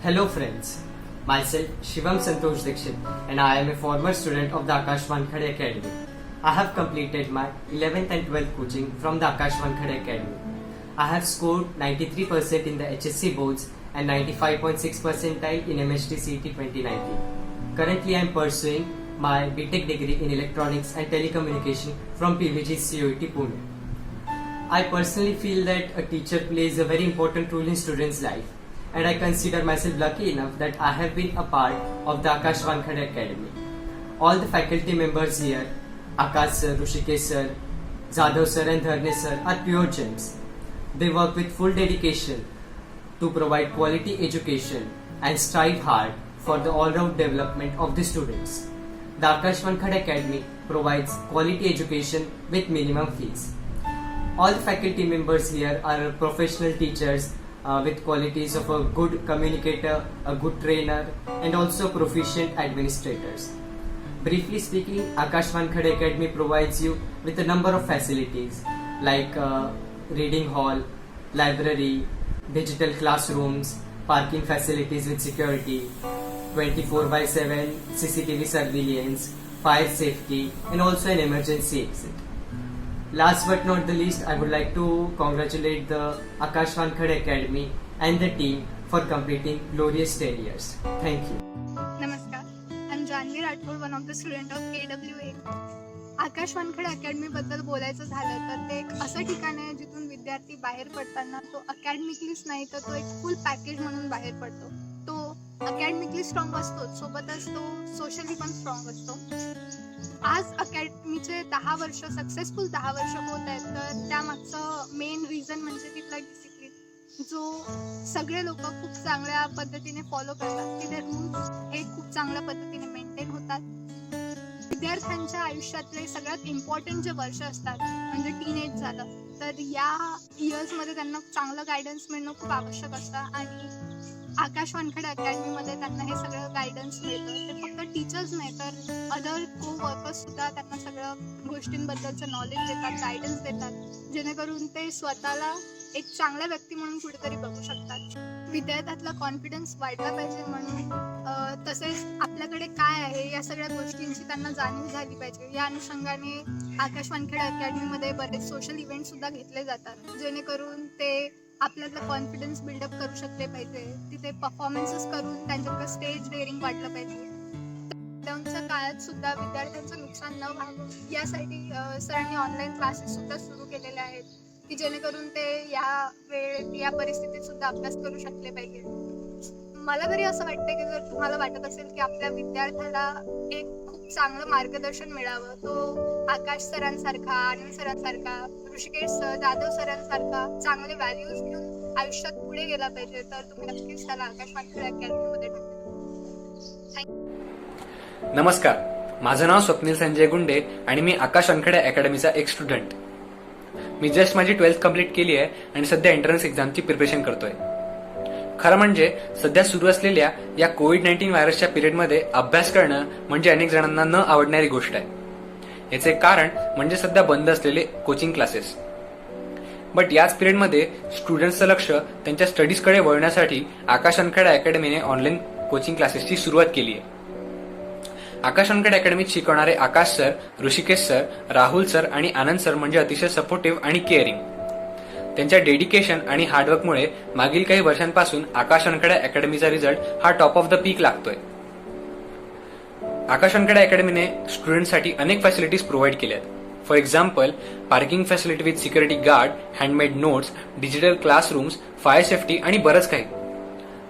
Hello friends, myself Shivam Santosh Dixit and I am a former student of the Akash Wankhede Academy. I have completed my 11th and 12th coaching from the Akash Wankhede Academy. I have scored 93% in the HSC boards and 95.6 percentile in MHT CET 2019. Currently I am pursuing my BTech degree in Electronics and Telecommunication from PVG COET Pune. I personally feel that a teacher plays a very important role in students' life, and I consider myself lucky enough that I have been a part of the Akash Wankhede Academy. All the faculty members here, Akash sir, Rushikesh sir, Jadhav sir and Dharne sir are pure gems. They work with full dedication to provide quality education and strive hard for the all-round development of the students. The Akash Wankhede Academy provides quality education with minimum fees. All the faculty members here are professional teachers with qualities of a good communicator, a good trainer, and also proficient administrators. Briefly speaking, Akash Wankhede Academy provides you with a number of facilities like reading hall, library, digital classrooms, parking facilities with security, 24/7 CCTV surveillance, fire safety, and also an emergency exit. Last but not the least, I would like to congratulate the Akash Wankhede Academy and the team for completing glorious 10 years. Thank you. Namaskar, I'm Janvi Rathod, one of the student of KWA. Akash Wankhede academy बद्दल बोलायचं झालं तर ते एक असं ठिकाण आहे जिथून विद्यार्थी बाहेर पडताना तो अकॅडमिकलीच नाही तर तो एक फुल पॅकेज म्हणून बाहेर पडतो. तो अकॅडमिकली स्ट्रॉंग असतो, सोबतच तो सोशली पण स्ट्रॉंग असतो. आज अकॅडमीचे 10 वर्ष सक्सेसफुल 10 वर्ष होत आहेत, तर त्यामागचं मेन रिझन म्हणजे तिथला डिसिप्लिन जो सगळे लोक खूप चांगल्या पद्धतीने फॉलो करतात. तिथे रूल्स हे खूप चांगल्या पद्धतीने मेंटेन होतात. विद्यार्थ्यांच्या आयुष्यातले सगळ्यात इम्पॉर्टंट जे वर्ष असतात म्हणजे टीनेज झालं तर या इयर्समध्ये त्यांना चांगलं गायडन्स मिळणं खूप आवश्यक असतं आणि आकाश वानखेडे अकॅडमीमध्ये त्यांना हे सगळं गायडन्स मिळतं. ते फक्त टीचर्स नाही तर अदर को वर्कर्स सुद्धा त्यांना सगळं गोष्टींबद्दलचं नॉलेज देतात, गायडन्स देतात, जेणेकरून ते स्वतःला एक चांगल्या व्यक्ती म्हणून कुठेतरी बघू शकतात. विद्यार्थ्यातला कॉन्फिडन्स वाढला पाहिजे म्हणून तसेच आपल्याकडे काय आहे या सगळ्या गोष्टींची त्यांना जाणीव झाली पाहिजे. या अनुषंगाने आकाश वानखेडे अकॅडमीमध्ये बरेच सोशल इव्हेंट सुद्धा घेतले जातात, जेणेकरून ते आपल्यातला कॉन्फिडन्स बिल्डअप करू शकले पाहिजे. तिथे परफॉर्मन्सेस करून त्यांच्याकडे स्टेज डेअरिंग वाढलं पाहिजे. लॉकडाऊनच्या काळात सुद्धा विद्यार्थ्यांचं नुकसान न व्हावं यासाठी सरांनी ऑनलाईन क्लासेस सुद्धा सुरू केलेले आहेत की जेणेकरून ते या परिस्थितीत सुद्धा अभ्यास करू शकले पाहिजे. मला तरी असं वाटतं की जर तुम्हाला वाटत असेल की आपल्या विद्यार्थ्याला एक खूप चांगलं मार्गदर्शन मिळावं, तो आकाश सरांसारखा, आनंद सरांसारखा, ऋषिकेश सर, जाधव सरांसारखा चांगले व्हॅल्यूज घेऊन आयुष्यात पुढे गेला पाहिजे, तर तुम्ही नक्कीच त्याला आकाश वानखेडे अकॅडमीमध्ये टाका. नमस्कार, माझं नाव स्वप्नील संजय गुंडे आणि मी आकाश वानखेडे अकॅडमीचा एक स्टुडंट. मी जस्ट माझी 12th कंप्लीट केली आहे आणि सध्या एंट्रन्स एक्झामची प्रिपरेशन करतोय. खरं म्हणजे सध्या सुरू असलेल्या या कोविड-19 व्हायरसच्या पिरियडमध्ये अभ्यास करणं म्हणजे अनेक जणांना न आवडणारी गोष्ट आहे. याचे कारण म्हणजे सध्या बंद असलेले कोचिंग क्लासेस. बट याच पिरियडमध्ये स्टुडंट्सचं लक्ष त्यांच्या स्टडीजकडे वळण्यासाठी आकाश वानखेडे अकॅडमीने ऑनलाईन कोचिंग क्लासेसची सुरुवात केली आहे. आकाश वानखेडे अकॅडमीत शिकवणारे Akash sir, Rishikesh sir, Rahul sir आणि आनंद सर म्हणजे अतिशय सपोर्टिव्ह आणि केअरिंग. त्यांच्या डेडिकेशन आणि हार्डवर्कमुळे मागील काही वर्षांपासून आकाश वानखेडे अकॅडमीचा रिझल्ट हा टॉप ऑफ द पीक लागतोय. आकाश वानखेडे अकॅडमीने स्टुडंटसाठी अनेक फॅसिलिटीज प्रोव्हाइड केल्या आहेत. For example, parking facility with security guard, handmade notes, digital classrooms, fire safety आणि बरंच काही.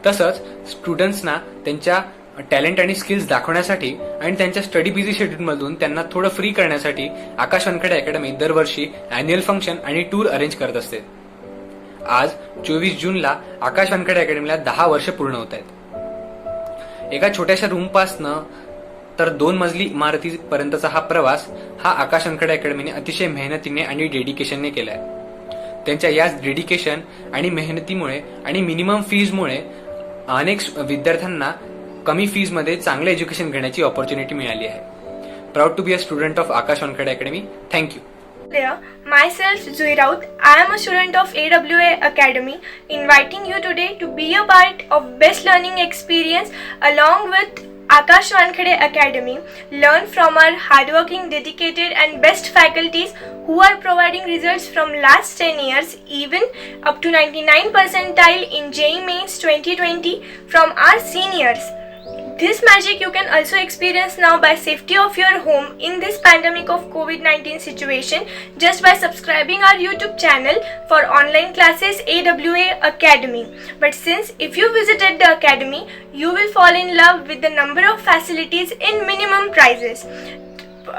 तसंच स्टुडंट्सना त्यांच्या टॅलेंट आणि स्किल्स दाखवण्यासाठी आणि त्यांच्या स्टडी बिझी शेड्यूलमधून त्यांना थोडं फ्री करण्यासाठी आकाश वानखेडे अकॅडमी दरवर्षी अॅन्युअल फंक्शन आणि टूर अरेंज करत असते. आज 24 जूनला आकाश वानखेडे अकॅडमीला 10 वर्ष पूर्ण होत आहेत. एका छोट्याशा रूमपासनं तर 2 मजली इमारतीपर्यंतचा हा प्रवास हा आकाश वानखेडे अकॅडमीने अतिशय मेहनतीने आणि डेडिकेशनने केलाय. त्यांच्या याच डेडिकेशन आणि मेहनतीमुळे आणि मिनिमम फीजमुळे अनेक विद्यार्थ्यांना कमी फीजमध्ये चांगले एज्युकेशन घेण्याची ऑपॉर्च्युनिटी मिळाली आहे. Proud to be a student of Aakash Wankhede academy. Thank you. There, myself Zui Raut. I am a student of AWA Academy, inviting you today to be a part of best learning experience along with Akash Wankhede Academy. Learn from our hardworking, dedicated and best faculties who are providing results from last 10 years, even up to 99 percentile in JEE Mains 2020 from our seniors. This magic you can also experience now by safety of your home in this pandemic of COVID-19 situation just by subscribing our YouTube channel for online classes AWA Academy. But since if you visited the academy, you will fall in love with the number of facilities in minimum prices,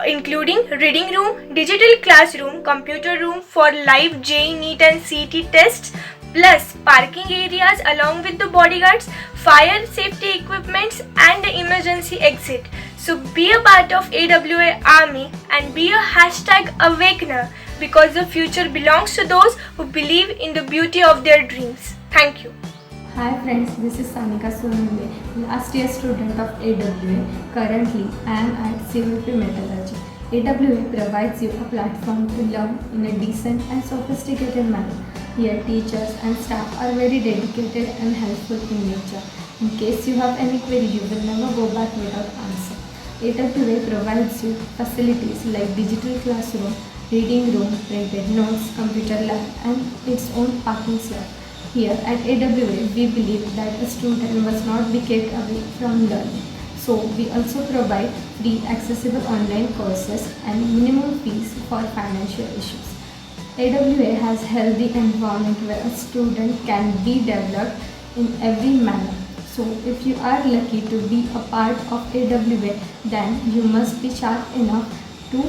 including reading room, digital classroom, computer room for live JEE, NEET and CET tests, plus parking areas along with the bodyguards, fire safety equipments and the emergency exit. So be a part of AWA Army and be a #Awakener, because the future belongs to those who believe in the beauty of their dreams. Thank you. Hi friends, this is Sanika Sonule, last year student of AWA. Currently, I am at CVP Metallurgy. AWA provides you a platform to learn in a decent and sophisticated manner. Here, teachers and staff are very dedicated and helpful in nature. In case you have any query, you will never go back without answer. AWA provides you facilities like digital classroom, reading room, printed notes, computer lab, and its own parking slot. Here at AWA, we believe that a student must not be kept away from learning. So, we also provide free accessible online courses and minimum fees for financial issues. AWA has healthy environment where a student can be developed in every manner. So, if you are lucky to be a part of AWA, then you must be sharp enough to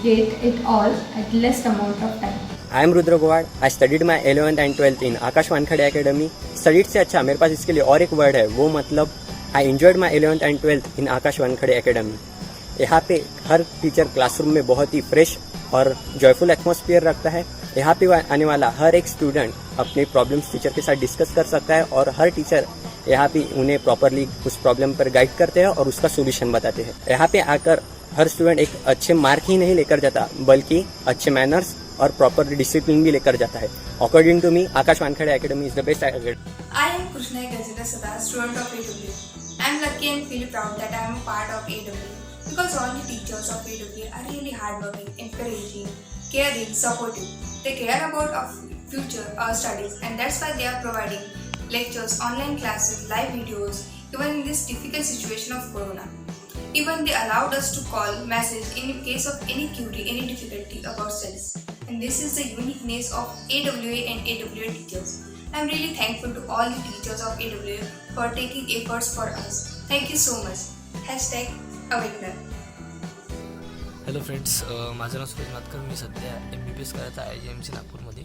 get it all at less amount of time. I am Rudra Gowad. I studied my 11th and 12th in Akash Wankhede Academy. Studied से अच्छा मेरे pass इसके लिए और एक word है, वो मतलब I enjoyed my 11th and 12th in Akash Wankhede Academy. यहाँ पे हर टीचर क्लासरूम में बहुत ही फ्रेश और जॉयफुल एटमॉस्फेयर रखता है. यहाँ पे आने वाला हर एक स्टूडेंट अपने प्रॉब्लम्स टीचर के साथ डिस्कस कर सकता है और हर टीचर यहाँ पे उन्हें प्रॉपरली उस प्रॉब्लम पर गाइड करते हैं और उसका सोल्यूशन बताते हैं. यहाँ पे आकर हर स्टूडेंट एक अच्छे मार्क ही नहीं लेकर जाता, बल्कि अच्छे मैनर्स और प्रॉपर डिसिप्लिन भी लेकर जाता है. According to me, Aakash Wankhede academy is the best academy. I am Krishna Gajita Sada, student of AWA. I am lucky and feel proud that I am a part of AWA because all the teachers of AWA are really hardworking, encouraging, caring, supportive. They care about our future, our studies, and that's why they are providing lectures, online classes, live videos, even in this difficult situation of Corona. Even they allowed us to call, message in case of any query, any difficulty about studies. And this is the uniqueness of AWA and AWA teachers. I am really thankful to all the teachers of AWA for taking efforts for us. Thank you so much. #Awakener. Hello friends, माझं नाव सुरेश मातकर. मी सध्या MBBS करत आहे IGMC नागपूरमध्ये.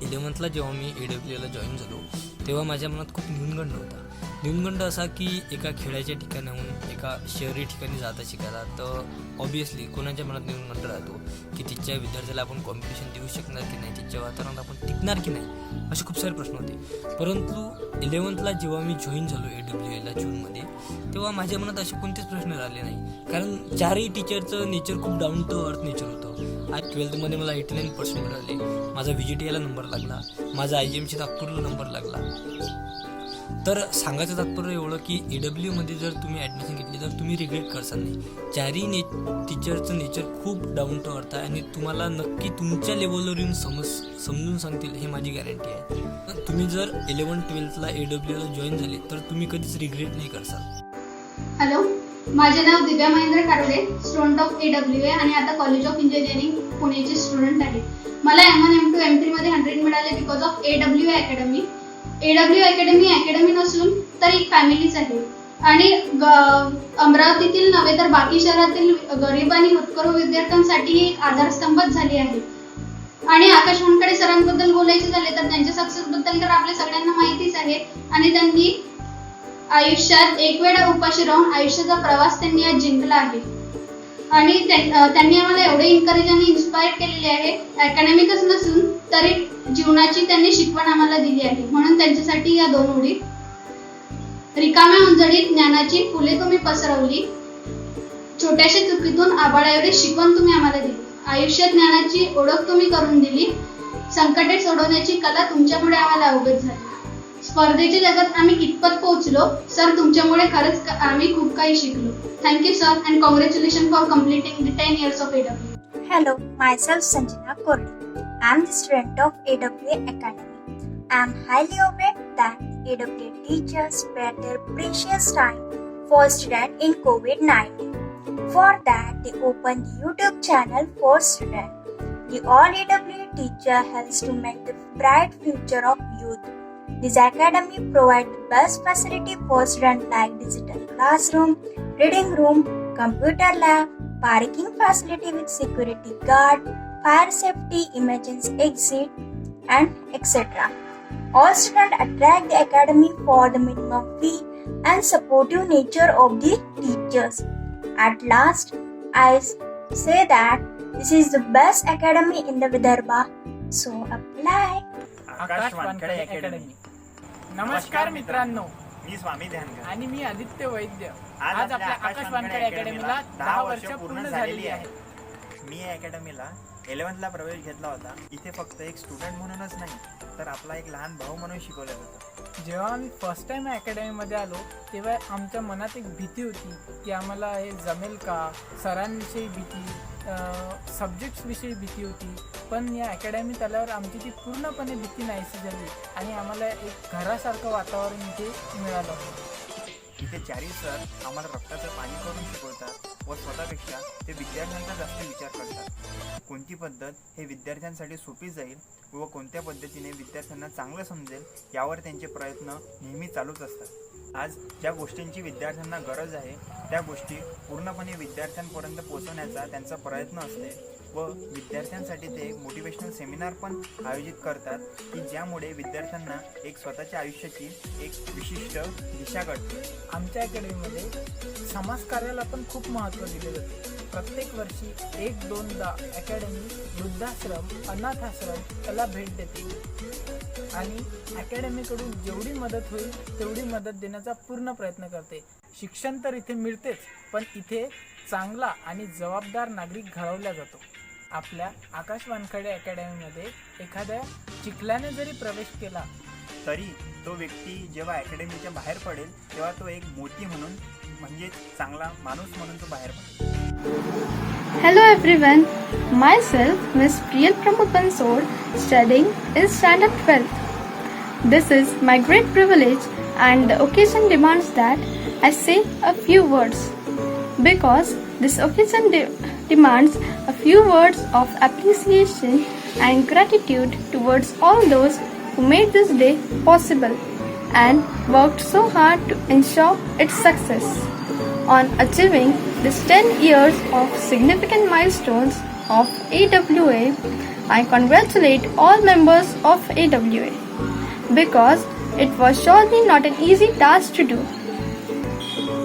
11thला जेव्हा मी AWAला join झालो तेव्हा माझ्या मनात खूप न्यूनगंड होता. न्यूनगंड असा की एका खेड्याच्या ठिकाणाहून एका शहरी ठिकाणी जाता शिकायला, तर ऑब्वियसली कोणाच्या मनात न्यूनगंड राहतो की तिच्या विद्यार्थ्याला आपण कॉम्पिटिशन देऊ शकणार की नाही, तिच्या वातावरणात आपण टिकणार की नाही, असे खूप सारे प्रश्न होते. परंतु 11thला जेव्हा मी जॉईन झालो AWAला जूनमध्ये, तेव्हा माझ्या मनात असे कोणतेच प्रश्न राहिले नाही, कारण चारही टीचरचं नेचर खूप डाऊन टू अर्थ नेचर होतं. आज 12thमध्ये मला 89% मिळाले, माझा VGTला नंबर लागला, माझा IGMC नागपूरला नंबर लागला. तर सांगायचं तात्पर्य एवढं की AWAमध्ये जर तुम्ही ॲडमिशन घेतली तर तुम्ही रिग्रेट करसाल नाही. चारही टीचरचं नेचर खूप डाऊन टू अर्थ आहे आणि तुम्हाला नक्की तुमच्या लेवलवर येऊन समजून सांगतील, हे माझी गॅरंटी आहे. तुम्ही जर 11th-12thला AWAला जॉईन झाले तर तुम्ही कधीच रिग्रेट नाही करसाल. हॅलो, माझे नाव दिव्या महेंद्र कारोडे, स्टुडंट ऑफ AWA आणि आता कॉलेज ऑफ इंजिनिअरिंग पुणेचे स्टुडंट आहे. मला M1, M2, M3 मध्ये 100 मिळाले because of AWA academy. AWA academy नसून तर एक फॅमिलीच आहे आणि अमरावतीतील नव्हे तर बाकी शहरातील गरीब आणि होतकरू विद्यार्थ्यांसाठी एक आधारस्तंभच झाली आहे. आणि आकाश वानखेडे सरांबद्दल बोलायचे झाले तर त्यांच्या सक्सेसबद्दल तर आपल्या सगळ्यांना माहितीच आहे. आणि त्यांनी आयुष्यात एक वेळा उपाशी राहून आयुष्याचा प्रवास त्यांनी आज जिंकला आहे. आणि त्यांनी आम्हाला एवढे एन्करेज आणि इन्स्पायर केलेले आहे. अकॅडमिकच नसून तरी जीवनाची त्यांनी शिकवण आम्हाला दिली आहे. म्हणून त्यांच्यासाठी या 2 ओळी. रिकाम्या उंजळीत ज्ञानाची फुले तुम्ही पसरवली, छोट्याशा चुकीतून आबाळाएवढी शिकवण तुम्ही आम्हाला दिली. आयुष्य ज्ञानाची ओळख तुम्ही करून दिली. संकटे सोडवण्याची कला तुमच्यामुळे आम्हाला अवगत झाली. स्पर्धेच्या जगात आम्ही इतपत पोहोचलो सर, तुमच्यामुळे खरंच आम्ही खूप काही शिकलो. Thank you sir and congratulation for completing the 10 years of AWA. Hello, myself Sanjana Korli. I am the student of AWA Academy. I am highly aware that AWA teachers spare their precious time for students in COVID-19. For that, they opened the YouTube channel for students. The All AWA teacher helps to make the bright future of youth. This academy provides the best facility for students like digital classroom, reading room, computer lab, parking facility with security guard, fire safety, emergency exit, and etc. All students attract the academy for the minimum fee and supportive nature of the teachers. At last, I say that this is the best academy in the Vidarbha, so apply. Aakash Wankhede academy. नमस्कार मित्रांनो, मी स्वामी ध्यानगर आणि मी आदित्य वैद्य. आज आपल्या आकाश वानखडे अकॅडमीला 10 वर्ष पूर्ण झालेली आहे. मी या अकॅडमीला 11th प्रवेश घेतला होता. इथे फक्त एक स्टुडंट म्हणूनच नाही तर आपला एक लहान भाऊ म्हणून शिकवलं जातं. जेव्हा आम्ही फर्स्ट टाइम अकॅडमीमध्ये आलो तेव्हा आमच्या मनात एक भीती होती की आम्हाला हे जमेल का, सरांविषयी भीती, सब्जेक्ट्सविषयी भीती होती. पण या अकॅडमीत आल्यावर आमची ती पूर्णपणे भीती नाहीशी झाली आणि आम्हाला एक घरासारखं वातावरण इथे मिळालं. इथे चारी सर आम्हाला रक्ताचं पाणी करून शिकवतात व स्वतःपेक्षा ते विद्यार्थ्यांचा जास्त विचार करतात. कोणती पद्धत हे विद्यार्थ्यांसाठी सोपी जाईल व कोणत्या पद्धतीने विद्यार्थ्यांना चांगलं समजेल यावर त्यांचे प्रयत्न नेहमी चालूच असतात. आज ज्या गोष्टींची विद्यार्थ्यांना गरज आहे त्या गोष्टी पूर्णपणे विद्यार्थ्यांपर्यंत पोहोचवण्याचा त्यांचा प्रयत्न असते व विद्यार्थ्यांसाठी ते मोटिवेशनल सेमिनार पण आयोजित करतात की ज्यामुळे विद्यार्थ्यांना एक स्वतःच्या आयुष्याची एक विशिष्ट दिशा कळते. आमच्या अकॅडमीमध्ये समाजकार्याला पण खूप महत्त्व दिले जाते. प्रत्येक वर्षी 1-2दा अकॅडमी वृद्धाश्रम, अनाथाश्रम याला भेट देते आणि अकॅडमीकडून जेवढी मदत होईल तेवढी मदत देण्याचा पूर्ण प्रयत्न करते. शिक्षण तर इथे मिळतेच, पण इथे चांगला आणि जबाबदार नागरिक घडवला जातो. आपल्या आकाश वानखडे अकॅडमीमध्ये एखाद्या चिखल्याने जरी प्रवेश केला तरी तो व्यक्ती जेव्हा अकॅडमीच्या बाहेर पडेल तेव्हा तो एक मोती म्हणून म्हणजे चांगला माणूस म्हणून तो बाहेर पडेल. Hello everyone, myself Miss Priyal Pramod Bansod, studying in Standard 12th. This is my great privilege and the occasion demands that I say a few words. Because this occasion demands a few words of appreciation and gratitude towards all those who made this day possible and worked so hard to ensure its success. On achieving this 10 years of significant milestones of AWA, I congratulate all members of AWA because it was surely not an easy task to do.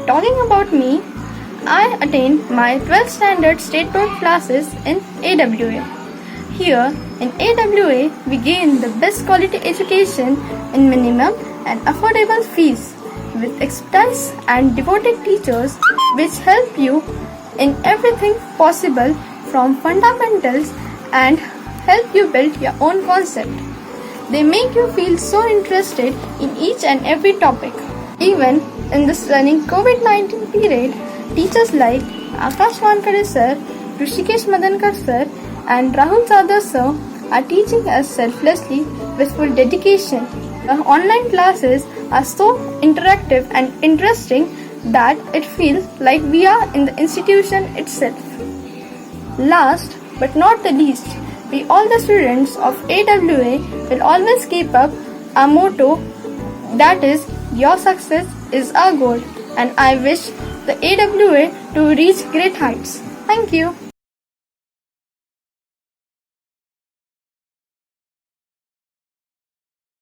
Talking about me, I attained my 12th standard state board classes in AWA. Here in AWA, we gain the best quality education in minimum and affordable fees with expertise and devoted teachers which help you in everything possible from fundamentals and help you build your own concept. They make you feel so interested in each and every topic. Even in this running COVID-19 period, teachers like Akash Wankade sir, Rishikesh Madankar sir and Rahul Sadar sir are teaching us selflessly with full dedication. The online classes are so interactive and interesting that it feels like we are in the institution itself. Last but not the least, we all the students of AWA will always keep up our motto, that is, your success is our goal, and I wish the AWA to reach great heights. Thank you.